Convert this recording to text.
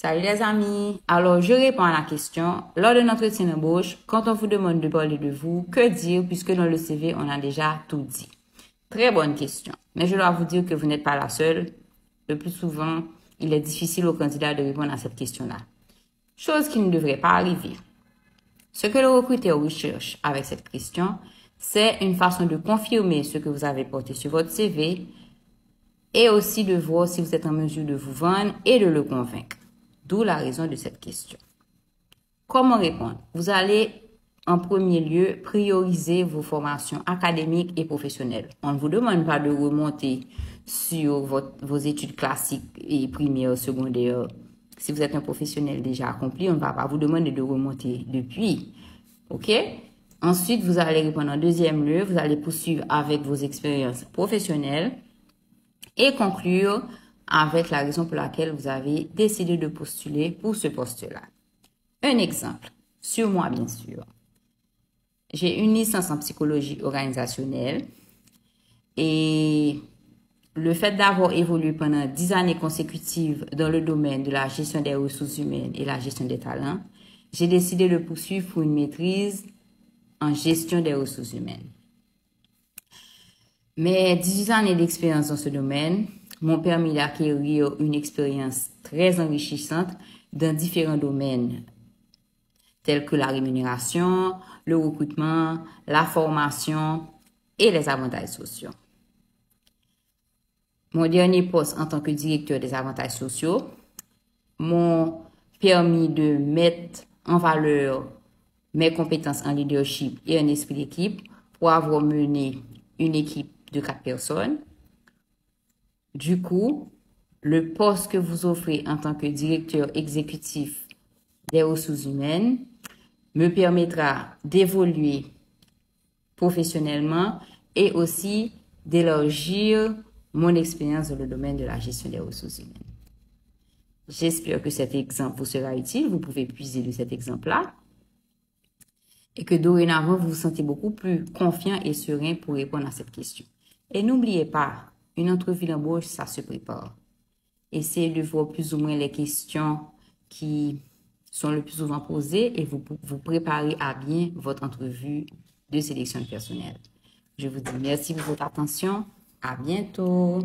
Salut les amis. Alors, je réponds à la question. Lors de notre entretien d'embauche, quand on vous demande de parler de vous, que dire puisque dans le CV, on a déjà tout dit? Très bonne question. Mais je dois vous dire que vous n'êtes pas la seule. Le plus souvent, il est difficile aux candidats de répondre à cette question-là. Chose qui ne devrait pas arriver. Ce que le recruteur recherche avec cette question, c'est une façon de confirmer ce que vous avez porté sur votre CV et aussi de voir si vous êtes en mesure de vous vendre et de le convaincre. D'où la raison de cette question. Comment répondre? Vous allez, en premier lieu, prioriser vos formations académiques et professionnelles. On ne vous demande pas de remonter sur vos études classiques et primaires, secondaires. Si vous êtes un professionnel déjà accompli, on ne va pas vous demander de remonter depuis. OK? Ensuite, vous allez répondre en deuxième lieu. Vous allez poursuivre avec vos expériences professionnelles et conclure avec la raison pour laquelle vous avez décidé de postuler pour ce poste-là. Un exemple, sur moi bien sûr. J'ai une licence en psychologie organisationnelle et le fait d'avoir évolué pendant 10 années consécutives dans le domaine de la gestion des ressources humaines et la gestion des talents, j'ai décidé de poursuivre pour une maîtrise en gestion des ressources humaines. Mes 18 années d'expérience dans ce domaine m'ont permis d'acquérir une expérience très enrichissante dans différents domaines tels que la rémunération, le recrutement, la formation et les avantages sociaux. Mon dernier poste en tant que directeur des avantages sociaux m'ont permis de mettre en valeur mes compétences en leadership et en esprit d'équipe pour avoir mené une équipe de 4 personnes. Du coup, le poste que vous offrez en tant que directeur exécutif des ressources humaines me permettra d'évoluer professionnellement et aussi d'élargir mon expérience dans le domaine de la gestion des ressources humaines. J'espère que cet exemple vous sera utile. Vous pouvez puiser de cet exemple-là et que dorénavant, vous vous sentez beaucoup plus confiant et serein pour répondre à cette question. Et n'oubliez pas, une entrevue d'embauche, ça se prépare. Essayez de voir plus ou moins les questions qui sont le plus souvent posées et vous préparez à bien votre entrevue de sélection personnelle. Je vous dis merci pour votre attention. À bientôt.